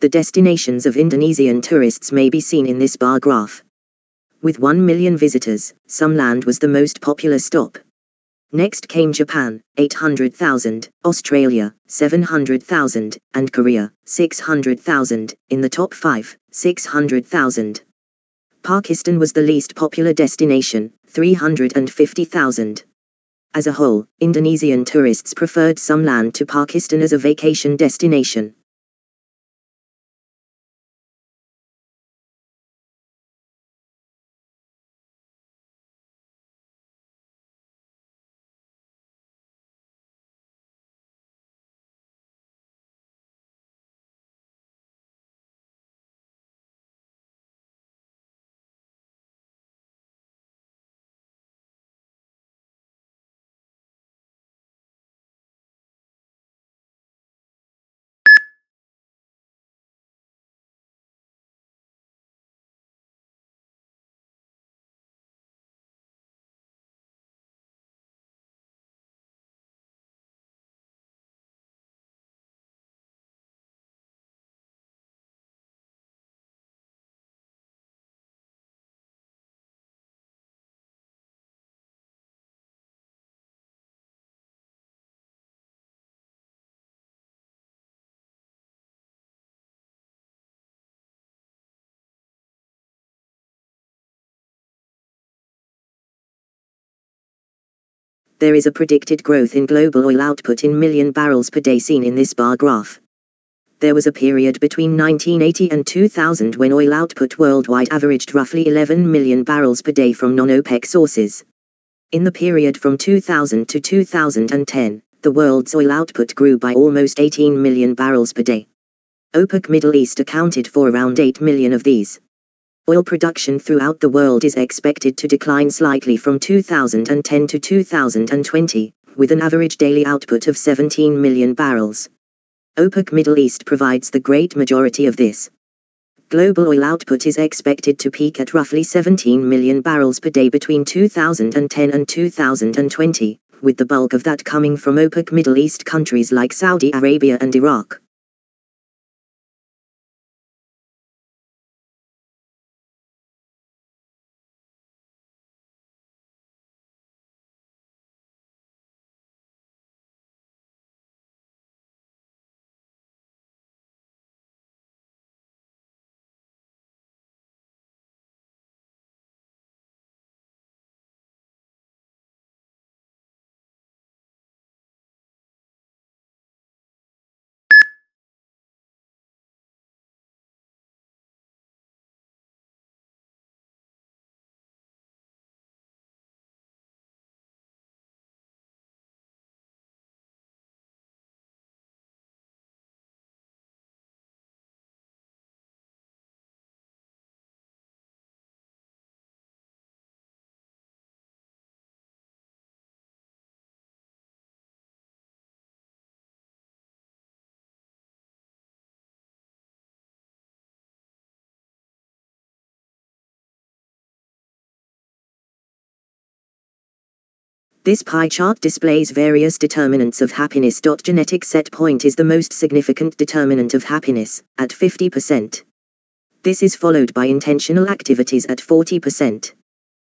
The destinations of Indonesian tourists may be seen in this bar graph. With 1 million visitors, some land was the most popular stop. Next came Japan, 800,000, Australia, 700,000, and Korea, 600,000, in the top 5, 600,000. Pakistan was the least popular destination, 350,000. As a whole, Indonesian tourists preferred some land to Pakistan as a vacation destination. There is a predicted growth in global oil output in million barrels per day seen in this bar graph. There was a period between 1980 and 2000 when oil output worldwide averaged roughly 11 million barrels per day from non-OPEC sources. In the period from 2000 to 2010, the world's oil output grew by almost 18 million barrels per day. OPEC Middle East accounted for around 8 million of these. Oil production throughout the world is expected to decline slightly from 2010 to 2020, with an average daily output of 17 million barrels. OPEC Middle East provides the great majority of this. Global oil output is expected to peak at roughly 17 million barrels per day between 2010 and 2020, with the bulk of that coming from OPEC Middle East countries like Saudi Arabia and Iraq. This pie chart displays various determinants of happiness. Genetic set point is the most significant determinant of happiness, at 50%. This is followed by intentional activities at 40%.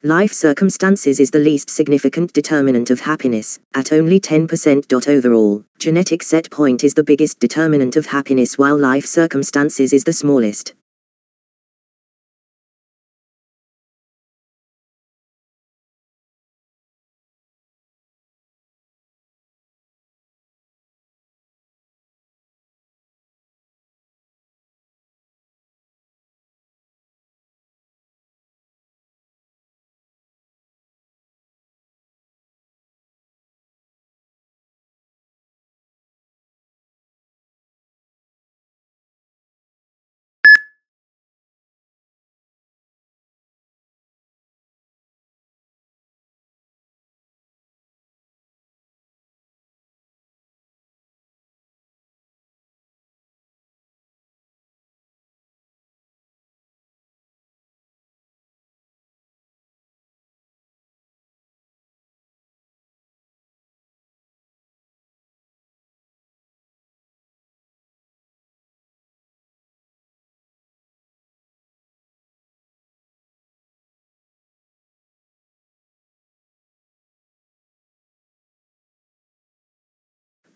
Life circumstances is the least significant determinant of happiness, at only 10%. Overall, genetic set point is the biggest determinant of happiness while life circumstances is the smallest.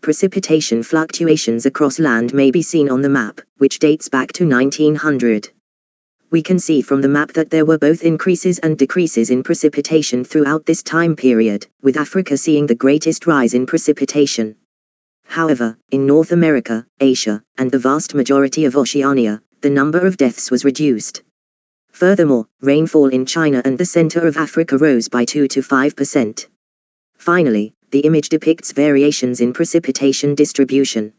Precipitation fluctuations across land may be seen on the map, which dates back to 1900. We can see from the map that there were both increases and decreases in precipitation throughout this time period, with Africa seeing the greatest rise in precipitation. However, in North America, Asia, and the vast majority of Oceania, the number of deaths was reduced. Furthermore, rainfall in China and the center of Africa rose by 2 to 5%. Finally, the image depicts variations in precipitation distribution.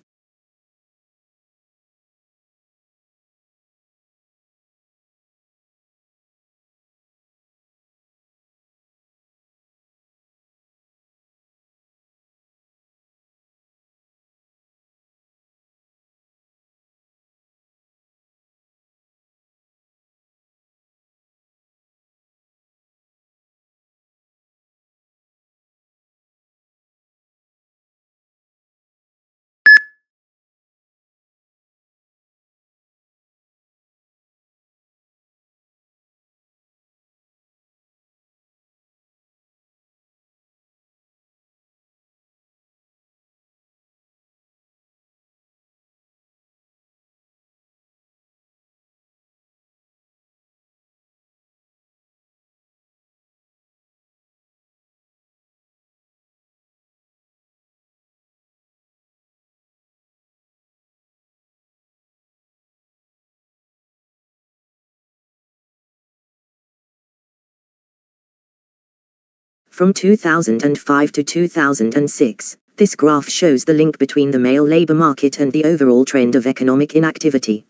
From 2005 to 2006, this graph shows the link between the male labor market and the overall trend of economic inactivity.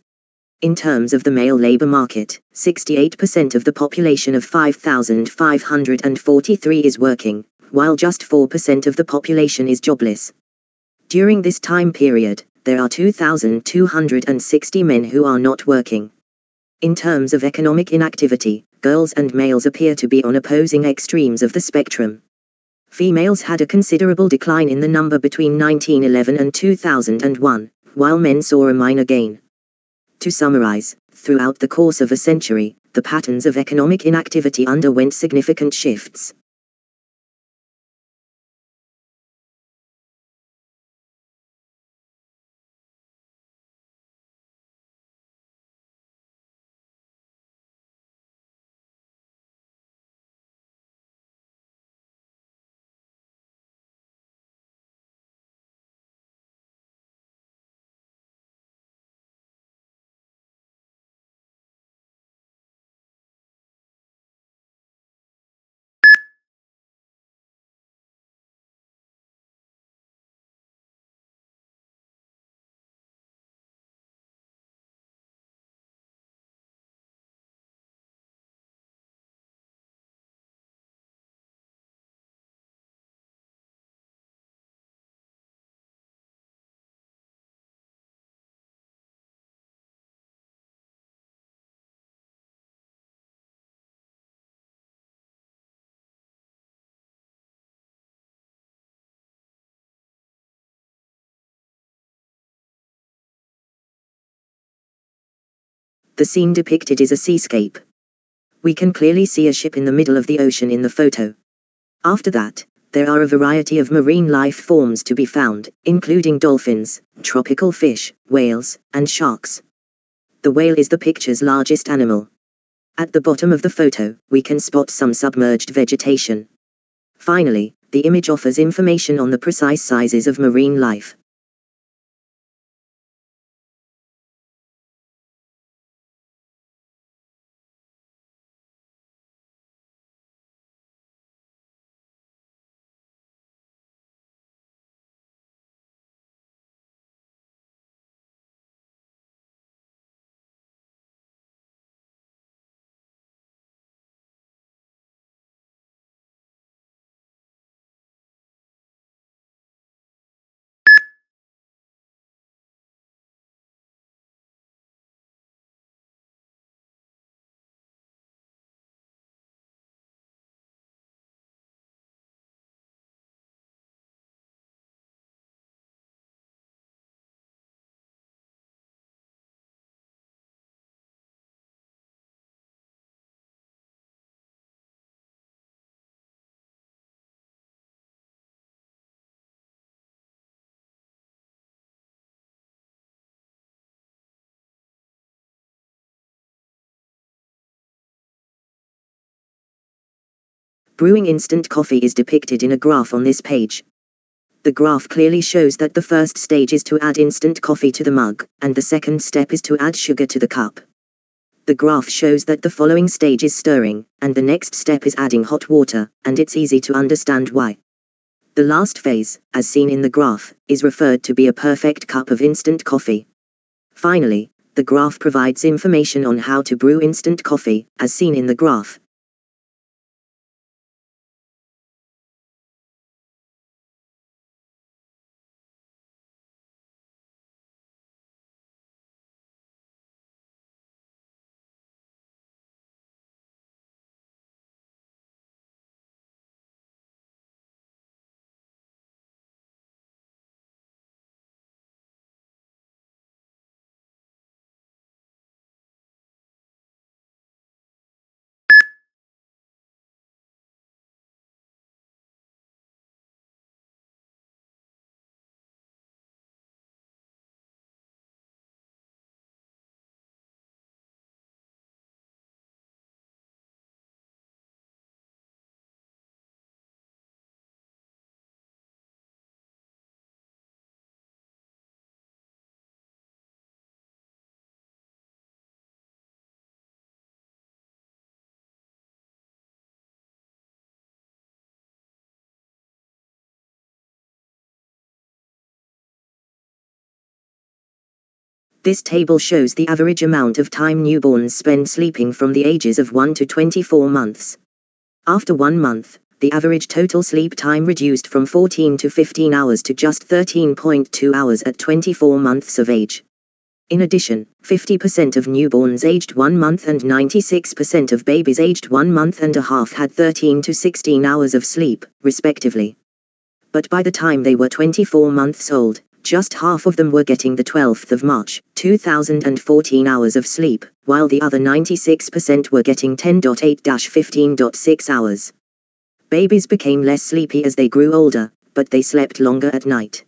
In terms of the male labor market, 68% of the population of 5,543 is working, while just 4% of the population is jobless. During this time period, there are 2,260 men who are not working. In terms of economic inactivity, girls and males appear to be on opposing extremes of the spectrum. Females had a considerable decline in the number between 1911 and 2001, while men saw a minor gain. To summarize, throughout the course of a century, the patterns of economic inactivity underwent significant shifts. The scene depicted is a seascape. We can clearly see a ship in the middle of the ocean in the photo. After that, there are a variety of marine life forms to be found, including dolphins, tropical fish, whales, and sharks. The whale is the picture's largest animal. At the bottom of the photo, we can spot some submerged vegetation. Finally, the image offers information on the precise sizes of marine life. Brewing instant coffee is depicted in a graph on this page. The graph clearly shows that the first stage is to add instant coffee to the mug, and the second step is to add sugar to the cup. The graph shows that the following stage is stirring, and the next step is adding hot water, and it's easy to understand why. The last phase, as seen in the graph, is referred to be a perfect cup of instant coffee. Finally, the graph provides information on how to brew instant coffee, as seen in the graph. This table shows the average amount of time newborns spend sleeping from the ages of 1 to 24 months. After 1 month, the average total sleep time reduced from 14 to 15 hours to just 13.2 hours at 24 months of age. In addition, 50% of newborns aged 1 month and 96% of babies aged 1 month and a half had 13 to 16 hours of sleep, respectively. But by the time they were 24 months old, just half of them were getting the 12th of March, 2014 hours of sleep, while the other 96% were getting 10.8-15.6 hours. Babies became less sleepy as they grew older, but they slept longer at night.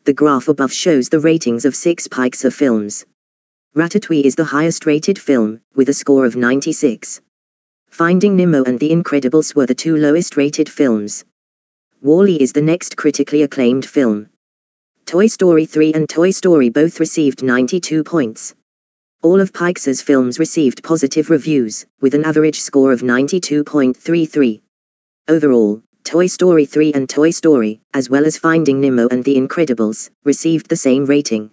The graph above shows the ratings of 6 Pixar films. Ratatouille is the highest rated film, with a score of 96. Finding Nemo and The Incredibles were the 2 lowest rated films. Wall-E is the next critically acclaimed film. Toy Story 3 and Toy Story both received 92 points. All of Pixar's films received positive reviews, with an average score of 92.33. Overall, Toy Story 3 and Toy Story, as well as Finding Nemo and The Incredibles, received the same rating.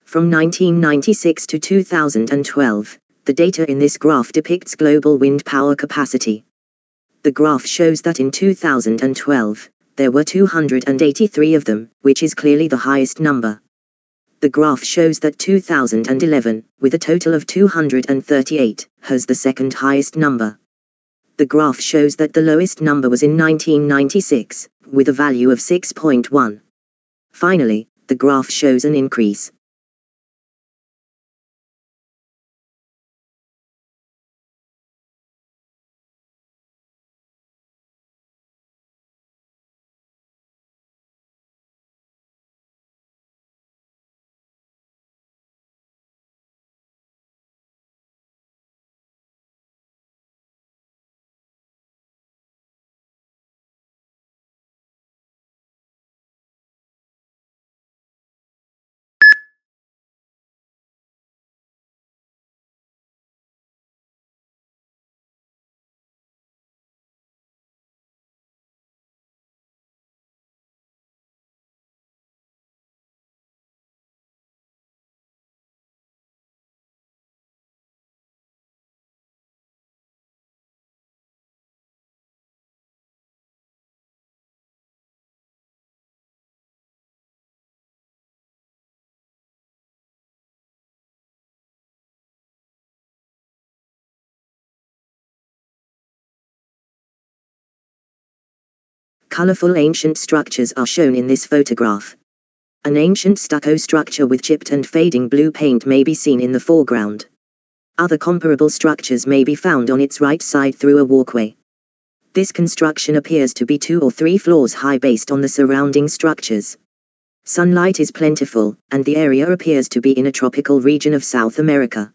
From 1996 to 2012, the data in this graph depicts global wind power capacity. The graph shows that in 2012, there were 283 of them, which is clearly the highest number. The graph shows that 2011, with a total of 238, has the second highest number. The graph shows that the lowest number was in 1996, with a value of 6.1. Finally, the graph shows an increase. Colorful ancient structures are shown in this photograph. An ancient stucco structure with chipped and fading blue paint may be seen in the foreground. Other comparable structures may be found on its right side through a walkway. This construction appears to be 2 or 3 floors high based on the surrounding structures. Sunlight is plentiful, and the area appears to be in a tropical region of South America.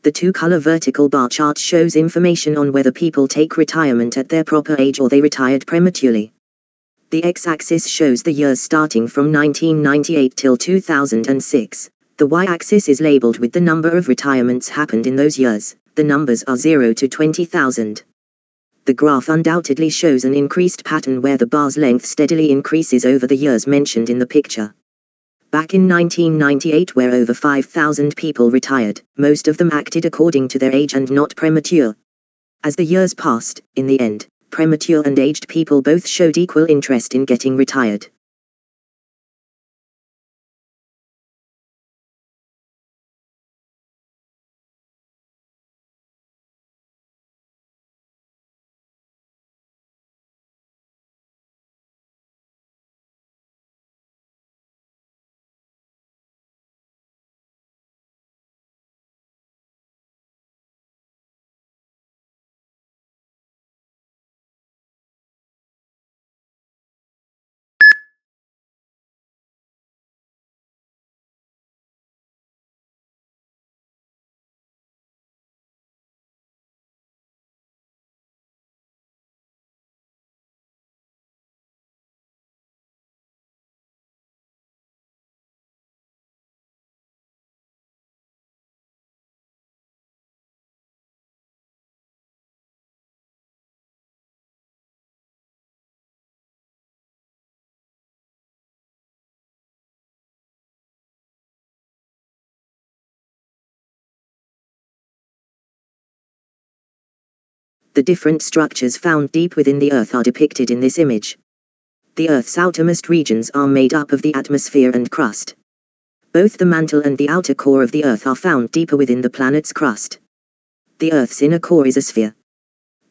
The two-color vertical bar chart shows information on whether people take retirement at their proper age or they retired prematurely. The x-axis shows the years starting from 1998 till 2006. The y-axis is labeled with the number of retirements happened in those years. The numbers are 0 to 20,000. The graph undoubtedly shows an increased pattern where the bar's length steadily increases over the years mentioned in the picture. Back in 1998, where over 5,000 people retired, most of them acted according to their age and not premature. As the years passed, in the end, premature and aged people both showed equal interest in getting retired. The different structures found deep within the Earth are depicted in this image. The Earth's outermost regions are made up of the atmosphere and crust. Both the mantle and the outer core of the Earth are found deeper within the planet's crust. The Earth's inner core is a sphere.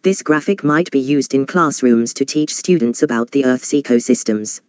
This graphic might be used in classrooms to teach students about the Earth's ecosystems.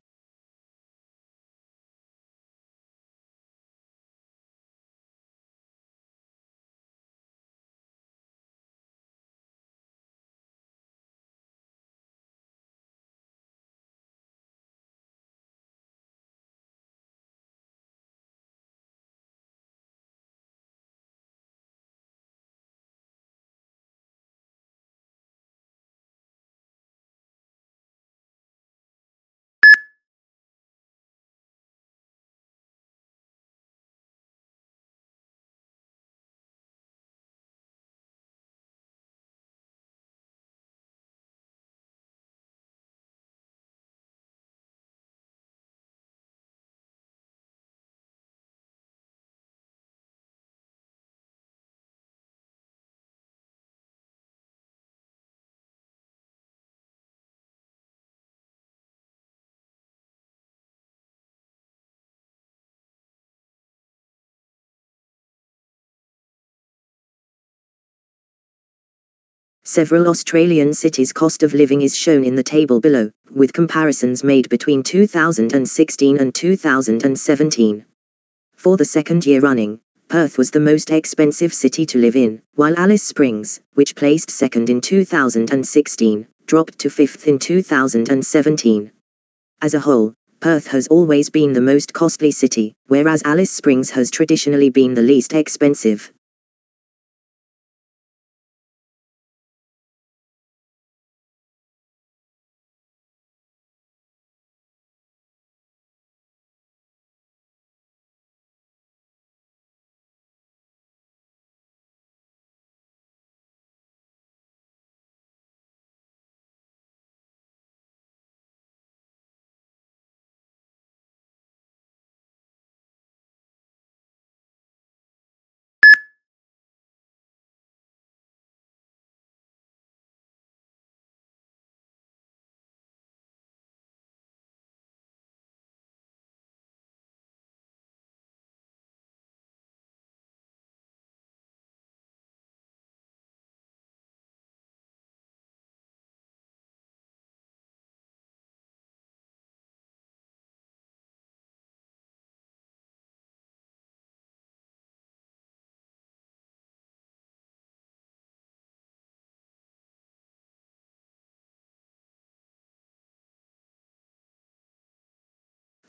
Several Australian cities' cost of living is shown in the table below, with comparisons made between 2016 and 2017. For the second year running, Perth was the most expensive city to live in, while Alice Springs, which placed second in 2016, dropped to fifth in 2017. As a whole, Perth has always been the most costly city, whereas Alice Springs has traditionally been the least expensive.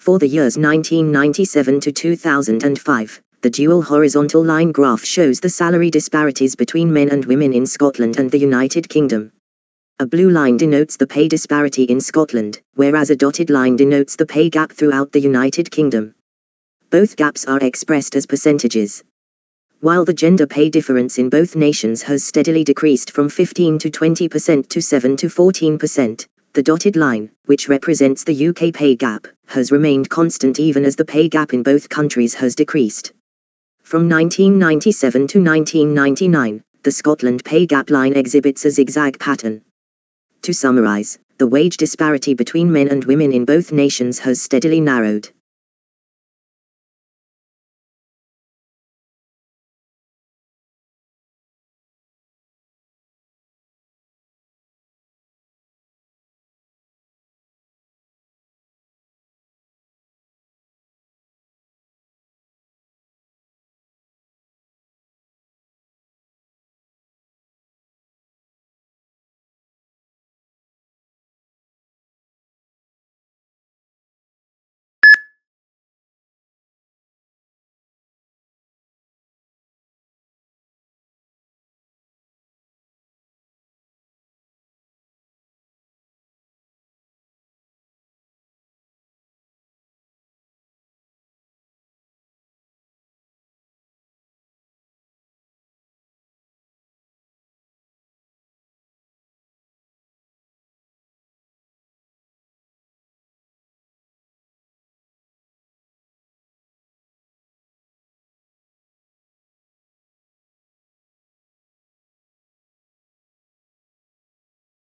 For the years 1997 to 2005, the dual horizontal line graph shows the salary disparities between men and women in Scotland and the United Kingdom. A blue line denotes the pay disparity in Scotland, whereas a dotted line denotes the pay gap throughout the United Kingdom. Both gaps are expressed as percentages. While the gender pay difference in both nations has steadily decreased from 15 to 20% to 7 to 14%, the dotted line, which represents the UK pay gap, has remained constant even as the pay gap in both countries has decreased. From 1997 to 1999, the Scotland pay gap line exhibits a zigzag pattern. To summarize, the wage disparity between men and women in both nations has steadily narrowed.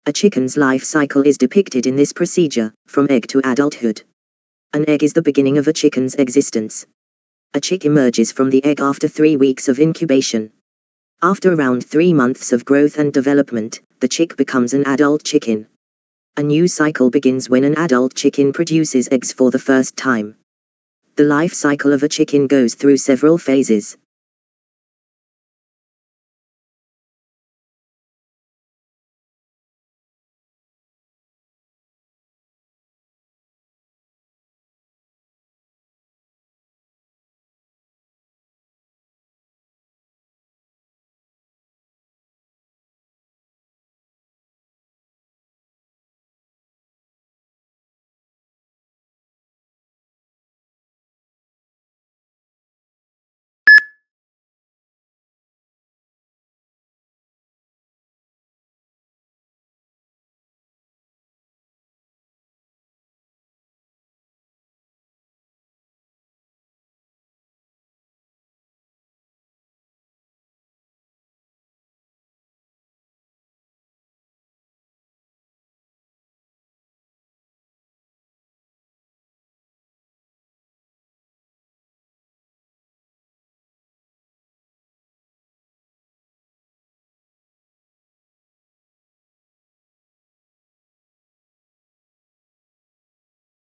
A chicken's life cycle is depicted in this procedure, from egg to adulthood. An egg is the beginning of a chicken's existence. A chick emerges from the egg after 3 weeks of incubation. After around 3 months of growth and development, the chick becomes an adult chicken. A new cycle begins when an adult chicken produces eggs for the first time. The life cycle of a chicken goes through several phases.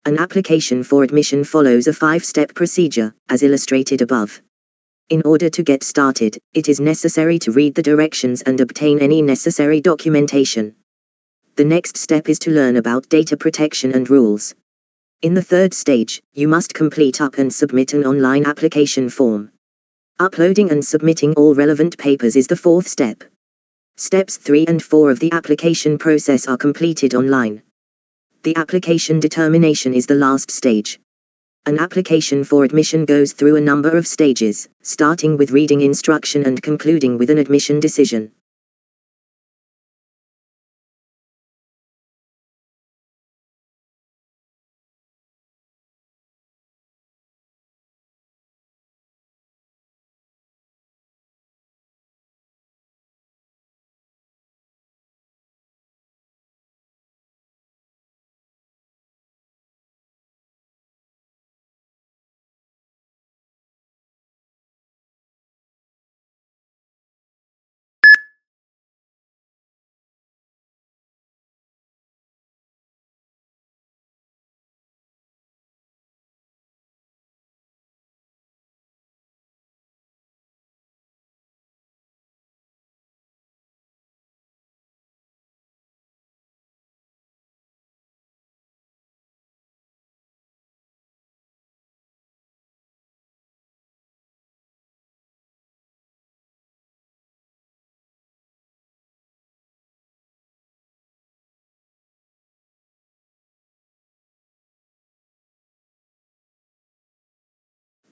An application for admission follows a 5-step procedure, as illustrated above. In order to get started, it is necessary to read the directions and obtain any necessary documentation. The next step is to learn about data protection and rules. In the third stage, you must complete up and submit an online application form. Uploading and submitting all relevant papers is the fourth step. Steps 3 and 4 of the application process are completed online. The application determination is the last stage. An application for admission goes through a number of stages, starting with reading instruction and concluding with an admission decision.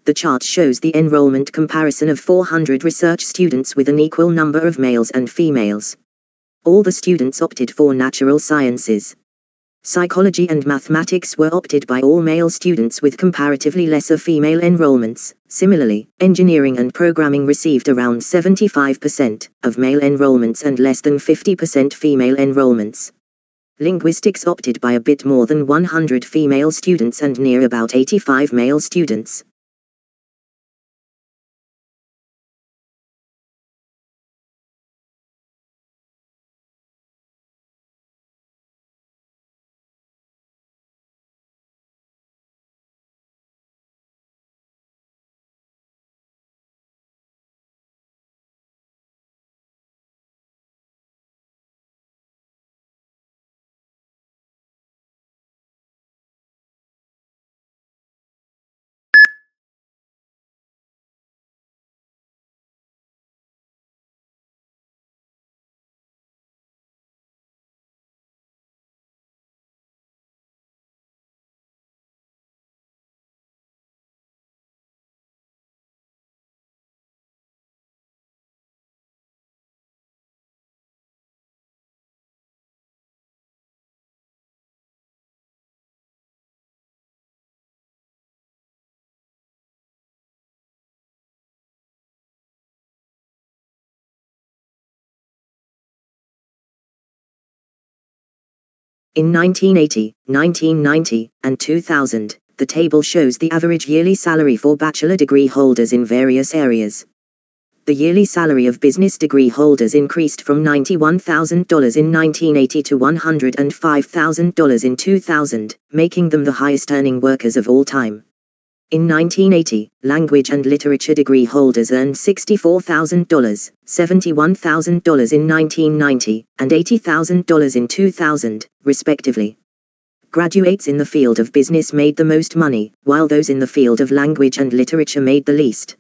The chart shows the enrollment comparison of 400 research students with an equal number of males and females. All the students opted for natural sciences. Psychology and mathematics were opted by all male students with comparatively lesser female enrollments. Similarly, engineering and programming received around 75% of male enrollments and less than 50% female enrollments. Linguistics opted by a bit more than 100 female students and near about 85 male students. In 1980, 1990, and 2000, the table shows the average yearly salary for bachelor degree holders in various areas. The yearly salary of business degree holders increased from $91,000 in 1980 to $105,000 in 2000, making them the highest earning workers of all time. In 1980, language and literature degree holders earned $64,000, $71,000 in 1990, and $80,000 in 2000, respectively. Graduates in the field of business made the most money, while those in the field of language and literature made the least.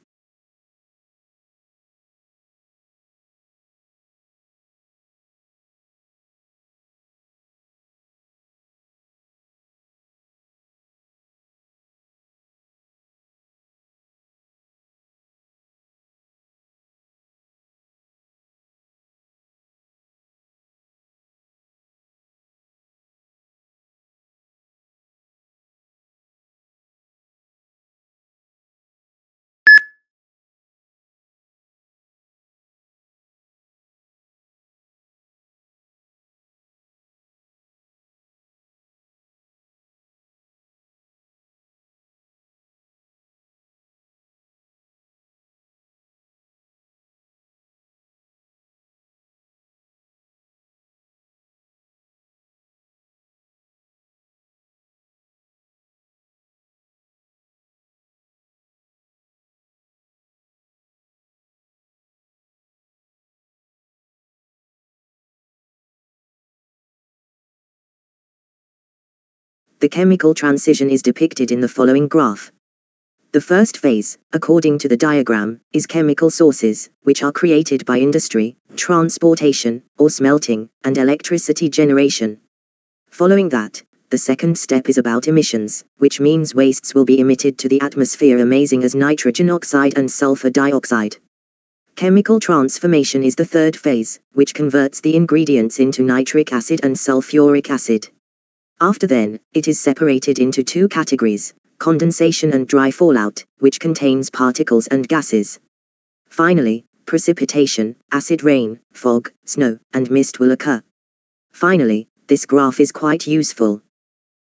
The chemical transition is depicted in the following graph. The first phase, according to the diagram, is chemical sources, which are created by industry, transportation, or smelting, and electricity generation. Following that, the second step is about emissions, which means wastes will be emitted to the atmosphere amazing as nitrogen oxide and sulfur dioxide. Chemical transformation is the third phase, which converts the ingredients into nitric acid and sulfuric acid. After then, it is separated into two categories, condensation and dry fallout, which contains particles and gases. Finally, precipitation, acid rain, fog, snow, and mist will occur. Finally, this graph is quite useful,